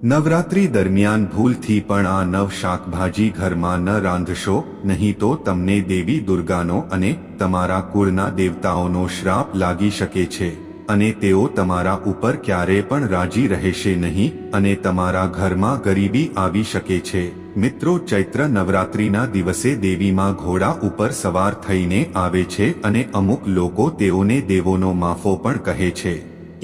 નવરાત્રી દરમિયાન ભૂલથી પણ આ નવ શાકભાજી ઘરમાં ન રાંધશો, નહીં તો તમને દેવી દુર્ગાનો અને તમારા કુળના દેવતાઓનો શ્રાપ લાગી શકે છે અને તેઓ તમારા ઉપર ક્યારે પણ રાજી રહેશે નહીં અને તમારા ઘરમાં ગરીબી આવી શકે છે। મિત્રો, ચૈત્ર નવરાત્રિના દિવસે દેવીમાં ઘોડા ઉપર સવાર થઈને આવે છે અને અમુક લોકો તેઓને દેવોનો માફો પણ કહે છે।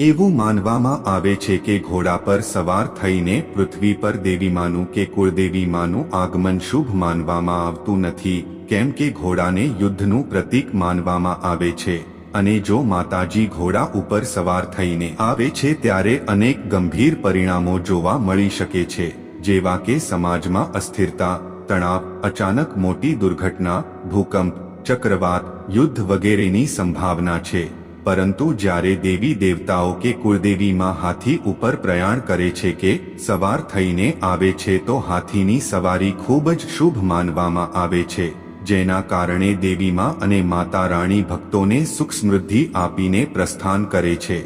એવું માનવામાં આવે છે કે ઘોડા પર સવાર થઈને પૃથ્વી પર દેવીમાનું કે કુળદેવીમાનું આગમન શુભ માનવામાં આવતું નથી, કેમ કે ઘોડાને યુદ્ધનું પ્રતીક માનવામાં આવે છે અને જો માતાજી ઘોડા ઉપર સવાર થઈને આવે છે ત્યારે અનેક ગંભીર પરિણામો જોવા મળી શકે છે, જેવા કે સમાજમાં અસ્થિરતા, તણાવ, અચાનક મોટી દુર્ઘટના, ભૂકંપ, ચક્રવાત, યુદ્ધ વગેરેની સંભાવના છે। પરંતુ જ્યારે દેવી દેવતાઓ કે કુળદેવીમાં હાથી ઉપર પ્રયાણ કરે છે કે સવાર થઈને આવે છે તો હાથીની સવારી ખૂબ જ શુભ માનવામાં આવે છે, જેના કારણે દેવીમાં અને માતા રાણી ભક્તોને સુખ સમૃદ્ધિ આપીને પ્રસ્થાન કરે છે।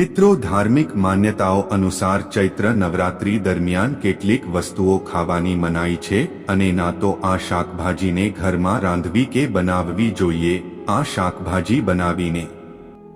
મિત્રો, ધાર્મિક માન્યતાઓ અનુસાર ચૈત્ર નવરાત્રી દરમિયાન કેટલીક વસ્તુઓ ખાવાની મનાઈ છે અને ના તો આ શાકભાજીને ઘરમાં રાંધવી કે બનાવવી જોઈએ। આ શાકભાજી બનાવીને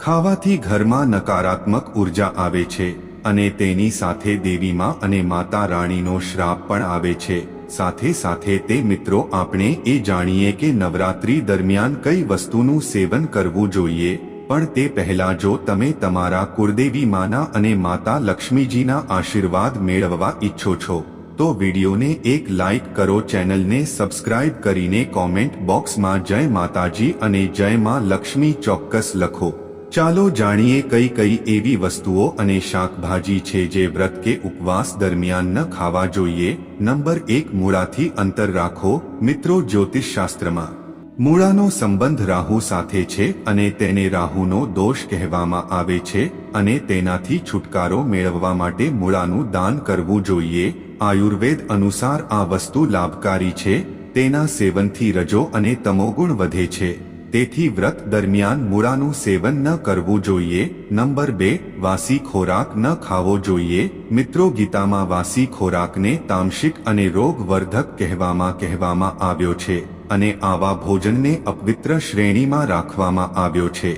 ખાવાથી ઘરમાં નકારાત્મક ઉર્જા આવે છે અને તેની સાથે દેવીમાં અને માતા રાણીનો શ્રાપ પણ આવે છે। સાથે સાથે તે મિત્રો આપણે એ જાણીએ કે નવરાત્રી દરમિયાન કઈ વસ્તુનું સેવન કરવું જોઈએ, પણ તે પહેલા જો તમે તમારા કુળદેવી માના અને માતા લક્ષ્મીજીના આશીર્વાદ મેળવવા ઈચ્છો છો તો વિડીયોને એક લાઈક કરો, ચેનલને સબસ્ક્રાઇબ કરીને કોમેન્ટ બોક્સમાં જય માતાજી અને જય માં લક્ષ્મી ચોક્કસ લખો। ચાલો જાણીએ કઈ કઈ એવી વસ્તુઓ અને શાકભાજી છે જે વ્રત કે ઉપવાસ દરમિયાન ન ખાવા જોઈએ। નંબર 1, મૂળાથી અંતર રાખો। મિત્રો, જ્યોતિષશાસ્ત્રમાં મૂળાનો સંબંધ રાહુ સાથે છે અને તેને રાહુનો દોષ કહેવામાં આવે છે અને તેનાથી છુટકારો મેળવવા માટે મૂળાનું દાન કરવું જોઈએ। આયુર્વેદ અનુસાર આ વસ્તુ લાભકારી છે, તેના સેવનથી રજો અને તમોગુણ વધે છે, તેથી વ્રત દરમિયાન મૂળાનું સેવન ન કરવું જોઈએ। નંબર 2, વાસી ખોરાક ન ખાવો જોઈએ। મિત્રો, ગીતામાં વાસી ખોરાકને તામસિક અને રોગવર્ધક કહેવામાં આવ્યો છે અને આવા ભોજનને અપવિત્ર શ્રેણીમાં રાખવામાં આવ્યો છે,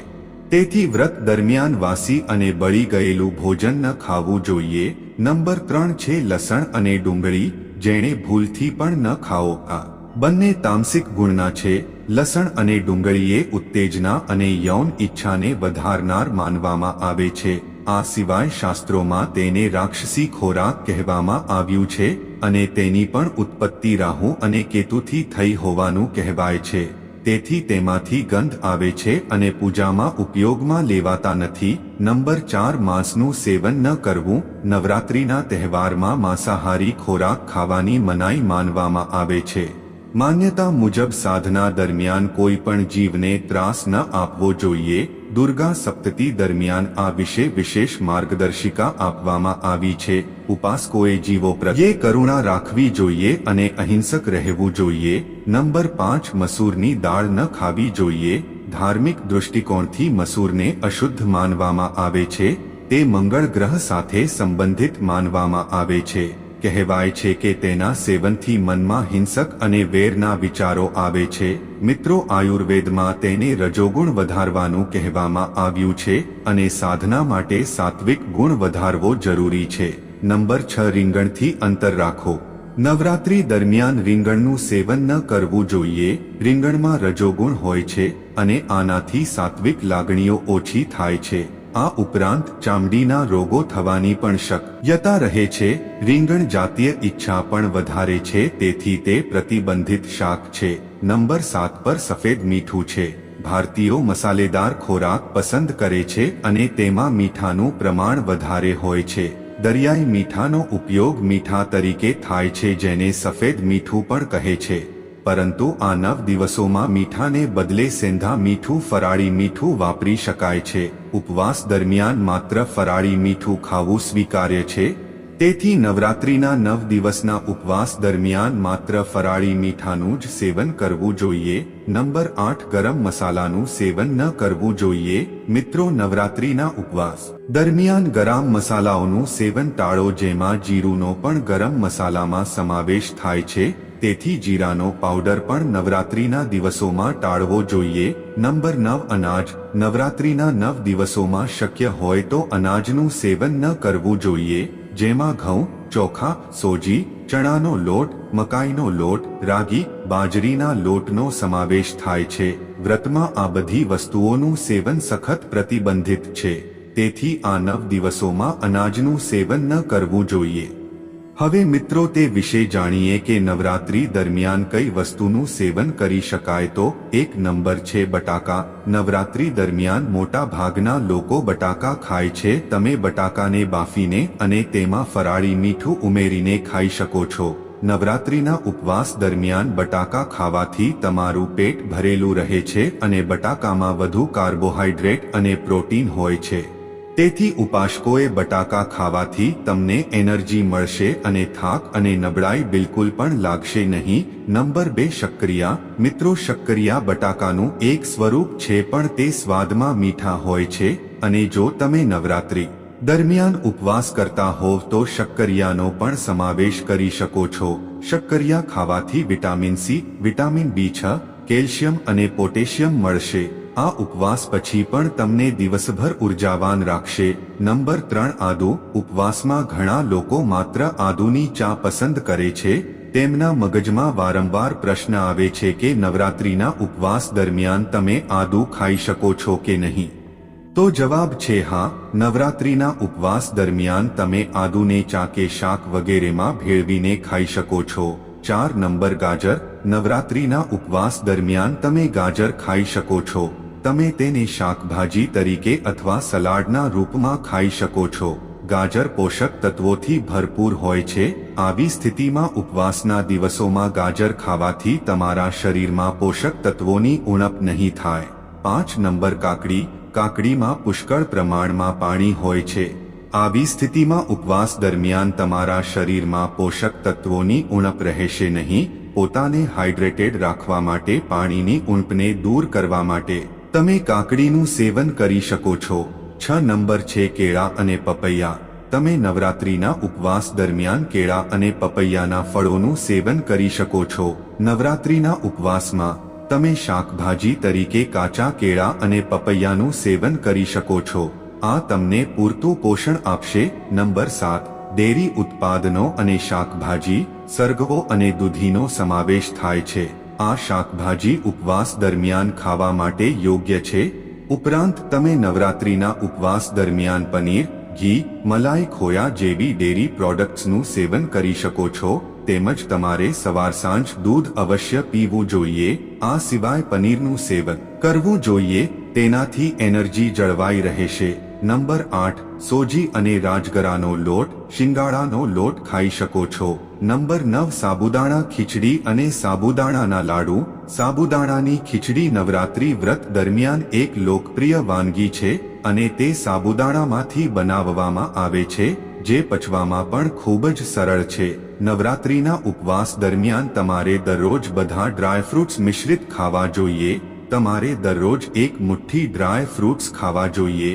તેથી વ્રત દરમિયાન વાસી અને બળી ગયેલું ભોજન ન ખાવું જોઈએ। નંબર 3 છે લસણ અને ડુંગળી, જેણે ભૂલથી પણ ન ખાઓ। આ બંને તામસિક ગુણના છે। લસણ અને ડુંગળીએ ઉત્તેજના અને યૌન ઈચ્છાને વધારનાર માનવામાં આવે છે। આ સિવાય શાસ્ત્રોમાં તેને રાક્ષસી ખોરાક કહેવામાં આવ્યું છે અને તેની પણ ઉત્પત્તિ રાહુ અને કેતુથી થઈ હોવાનું કહેવાય છે, તેથી તેમાંથી ગંધ આવે છે અને પૂજામાં ઉપયોગમાં લેવાતા નથી। નંબર 4, માંસનું સેવન ન કરવું। નવરાત્રિના તહેવારમાં માંસાહારી ખોરાક ખાવાની મનાઈ માનવામાં આવે છે। માન્યતા મુજબ સાધના દરમિયાન કોઈ પણ જીવને ત્રાસ ન આપવો જોઈએ। દુર્ગા સપ્તતી દરમિયાન આ વિશે વિશેષ માર્ગદર્શિકા આપવામાં આવી છે। ઉપાસકોએ જીવો પ્રત્યે કરુણા રાખવી જોઈએ અને અહિંસક રહેવું જોઈએ। નંબર 5, મસૂરની દાળ ન ખાવી જોઈએ। ધાર્મિક દૃષ્ટિકોણથી મસૂરને અશુદ્ધ માનવામાં આવે છે, તે મંગળ ગ્રહ સાથે સંબંધિત માનવામાં આવે છે। કહેવાય છે કે તેના સેવનથી મનમાં હિંસક અને વેરના વિચારો આવે છે। મિત્રો, આયુર્વેદમાં તેને રજોગુણ વધારવાનું કહેવામાં આવ્યું છે અને સાધના માટે સાત્વિક ગુણ વધારવો જરૂરી છે। નંબર 6, રીંગણથી અંતર રાખો। નવરાત્રી દરમિયાન રીંગણનું સેવન ન કરવું જોઈએ। રીંગણમાં રજોગુણ હોય છે અને આનાથી સાત્વિક લાગણીઓ ઓછી થાય છે। આ ઉપરાંત ચામડીના રોગો થવાની પણ શક્યતા રહે છે। રીંગણ જાતીય ઈચ્છા પણ વધારે છે, તેથી તે પ્રતિબંધિત શાક છે। નંબર 7 પર સફેદ મીઠું છે। ભારતીયો મસાલેદાર ખોરાક પસંદ કરે છે અને તેમાં મીઠાનું પ્રમાણ વધારે હોય છે। દરિયાઈ મીઠાનો ઉપયોગ મીઠા તરીકે થાય છે, જેને સફેદ મીઠું પણ કહે છે, પરંતુ આ 9 દિવસોમાં મીઠાને બદલે સેંધા મીઠું, ફરાળી મીઠું વાપરી શકાય છે। ઉપવાસ દરમિયાન માત્ર ફરાળી મીઠું ખાવું સ્વીકાર્ય છે। તેથી નવરાત્રિના 9 દિવસના ઉપવાસ દરમિયાન માત્ર ફરાળી મીઠાનું જ સેવન કરવું જોઈએ. નંબર 8 ગરમ મસાલાનું સેવન ન કરવું જોઈએ. મિત્રો, નવરાત્રિના ઉપવાસ દરમિયાન ગરમ મસાલાઓનું સેવન ટાળો, જેમાં જીરુંનો પણ ગરમ મસાલામાં સમાવેશ થાય છે. તેથી જીરાનો પાવડર પણ નવરાત્રિના દિવસોમાં ટાળવો જોઈએ. નંબર 9 અનાજ. નવરાત્રિના 9 દિવસોમાં શક્ય હોય તો અનાજનું સેવન ન કરવું જોઈએ, જેમાં ઘઉં, ચોખા, સોજી, ચણાનો લોટ, મકાઈનો લોટ, રાગી, બાજરીના લોટનો સમાવેશ થાય છે. વ્રતમાં આ બધી વસ્તુઓનું સેવન સખત પ્રતિબંધિત છે. તેથી આ 9 દિવસોમાં અનાજનું સેવન ન કરવું જોઈએ. હવે મિત્રો, તે વિશે જાણીએ કે નવરાત્રી દરમિયાન કઈ વસ્તુનું સેવન કરી શકાય. તો 1 નંબર છે બટાકા. નવરાત્રી દરમિયાન મોટા ભાગના લોકો બટાકા ખાય છે. તમે બટાકાને બાફીને અને તેમાં ફરાળી મીઠું ઉમેરીને ખાઈ શકો છો. નવરાત્રીના ઉપવાસ દરમિયાન બટાકા ખાવાથી તમારું પેટ ભરેલું રહે છે અને બટાકામાં વધુ કાર્બોહાઈડ્રેટ અને પ્રોટીન હોય છે. તેથી ઉપાસકોએ બટાકા ખાવાથી તમને એનર્જી મળશે અને થાક અને નબળાઈ બિલકુલ પણ લાગશે નહીં. નંબર 2 શક્કરિયા. મિત્રો, શક્કરિયા બટાકાનું એક સ્વરૂપ છે, પણ તે સ્વાદમાં મીઠા હોય છે. અને જો તમે નવરાત્રી દરમિયાન ઉપવાસ કરતા હોવ તો શક્કરિયાનો પણ સમાવેશ કરી શકો છો. શક્કરિયા ખાવાથી vitamin C, vitamin B6, calcium અને પોટેશિયમ મળશે. આ ઉપવાસ પછી પણ તમને દિવસભર ઉર્જાવાન રાખશે. નંબર 3 આદુ. ઉપવાસમાં ઘણા લોકો માત્ર આદુની ચા પસંદ કરે છે. તેમના મગજમાં વારંવાર પ્રશ્ન આવે છે કે નવરાત્રિના ઉપવાસ દરમિયાન તમે આદુ ખાઈ શકો છો કે નહીં. તો જવાબ છે હા. નવરાત્રિના ઉપવાસ દરમિયાન તમે આદુને ચા કે શાક વગેરેમાં ભેળવીને ખાઈ શકો છો. 4 નંબર ગાજર. નવરાત્રિના ઉપવાસ દરમિયાન તમે ગાજર ખાઈ શકો છો. તમે તેને શાકભાજી તરીકે અથવા સલાડના રૂપમાં ખાઈ શકો છો. ગાજર પોષક તત્વોથી ભરપૂર હોય છે. આવી સ્થિતિમાં ઉપવાસના દિવસોમાં ગાજર ખાવાથી તમારા શરીરમાં પોષક તત્વોની ઉણપ નહીં થાય. 5 નંબર કાકડી. કાકડીમાં પુષ્કળ પ્રમાણમાં પાણી હોય છે. આવી સ્થિતિમાં ઉપવાસ દરમિયાન તમારા શરીરમાં પોષક તત્વોની ઉણપ રહેશે નહીં. પોતાને હાઇડ્રેટેડ રાખવા માટે પાણીની ઉણપને દૂર કરવા માટે તમે કાકડીનું સેવન કરી શકો છો. 6 નંબર છે કેળા અને પપૈયા. તમે નવરાત્રિના ઉપવાસ દરમિયાન કેળા અને પપૈયાના ફળોનું સેવન કરી શકો છો. નવરાત્રિના ઉપવાસમાં તમે શાકભાજી તરીકે કાચા કેળા અને પપૈયાનું સેવન કરી શકો છો. આ તમને પૂરતું પોષણ આપશે. નંબર 7 ડેરી ઉત્પાદનો અને શાકભાજી. સરગવો અને દૂધીનો સમાવેશ થાય છે. આ શાકભાજી ઉપવાસ દરમિયાન ખાવા માટે યોગ્ય છે. ઉપરાંત તમે નવરાત્રિના ઉપવાસ દરમિયાન પનીર, ઘી, મલાઈ, ખોયા જેવી ડેરી પ્રોડક્ટ્સનું સેવન કરી શકો છો. તેમજ તમારે સવાર સાંજ દૂધ અવશ્ય પીવું જોઈએ. આ સિવાય પનીરનું સેવન કરવું જોઈએ. તેનાથી એનર્જી જળવાઈ રહેશે. નંબર 8 સોજી અને રાજગરાનો લોટ. શિંગાડાનો લોટ ખાઈ શકો છો. નંબર 9 સાબુદાણા ખીચડી અને સાબુદાણાના લાડુ. સાબુદાણાની ખીચડી નવરાત્રી વ્રત દરમિયાન એક લોકપ્રિય વાનગી છે અને તે સાબુદાણામાંથી બનાવવામાં આવે છે, જે પચવામાં પણ ખૂબ જ સરળ છે. નવરાત્રીના ઉપવાસ દરમિયાન તમારે દરરોજ બધા ડ્રાયફ્રૂટ્સ મિશ્રિત ખાવા જોઈએ. તમારે દરરોજ એક મુઠ્ઠી ડ્રાય ફ્રૂટ્સ ખાવા જોઈએ.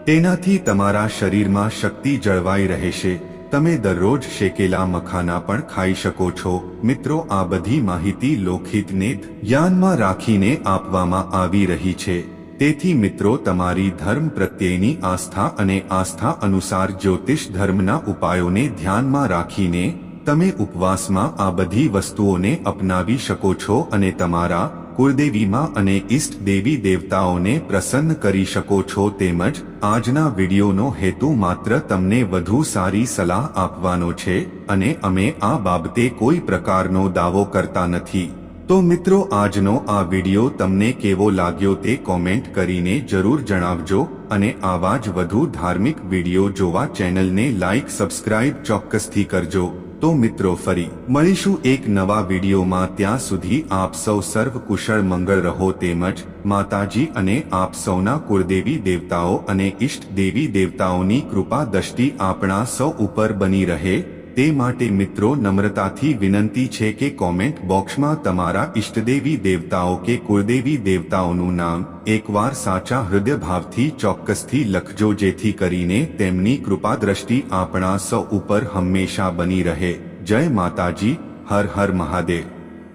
તેનાથી તમારા શરીરમાં શક્તિ જળવાઈ રહેશે. તમે દરરોજ શેકેલા મખાના પણ ખાઈ શકો છો. મિત્રો, આ બધી માહિતી લોકહિતને ધ્યાનમાં રાખીને આપવામાં આવી રહી છે. તેથી મિત્રો, તમારી ધર્મ પ્રત્યેની આસ્થા અને આસ્થા અનુસાર જ્યોતિષ ધર્મના ઉપાયોને ધ્યાનમાં રાખીને તમે ઉપવાસમાં આ બધી વસ્તુઓને અપનાવી શકો છો અને તમારા કુળદેવીમાં અને ઈષ્ટ દેવી દેવતાઓને પ્રસન્ન કરી શકો છો. તેમજ આજના વિડીયોનો હેતુ માત્ર તમને વધુ સારી સલાહ આપવાનો છે અને અમે આ બાબતે કોઈ પ્રકારનો દાવો કરતા નથી. તો મિત્રો, આજનો આ વિડીયો તમને કેવો લાગ્યો તે કોમેન્ટ કરીને જરૂર જણાવજો અને આવા જ વધુ ધાર્મિક વિડીયો જોવા ચેનલને લાઈક સબસ્ક્રાઇબ ચોક્કસથી કરજો. તો મિત્રો ફરી મળીશું એક નવા વિડીયોમાં. ત્યાં સુધી આપ સૌ સર્વ કુશળ મંગળ રહો. તેમજ માતાજી અને આપ સૌના કુળદેવી દેવતાઓ અને ઇષ્ટ દેવી દેવતાઓની કૃપા દ્રષ્ટિ આપણા સૌ ઉપર બની રહે તે માટે મિત્રો નમ્રતાથી વિનંતી છે કે કોમેન્ટ બોક્સમાં તમારા ઇષ્ટદેવી દેવતાઓ કે કુળદેવી દેવતાઓનું નામ એકવાર સાચા હૃદયભાવથી ચોક્કસથી લખજો, જેથી કરીને તેમની કૃપા દ્રષ્ટિ આપણા સૌ ઉપર હંમેશા બની રહે. જય માતાજી. હર હર મહાદેવ.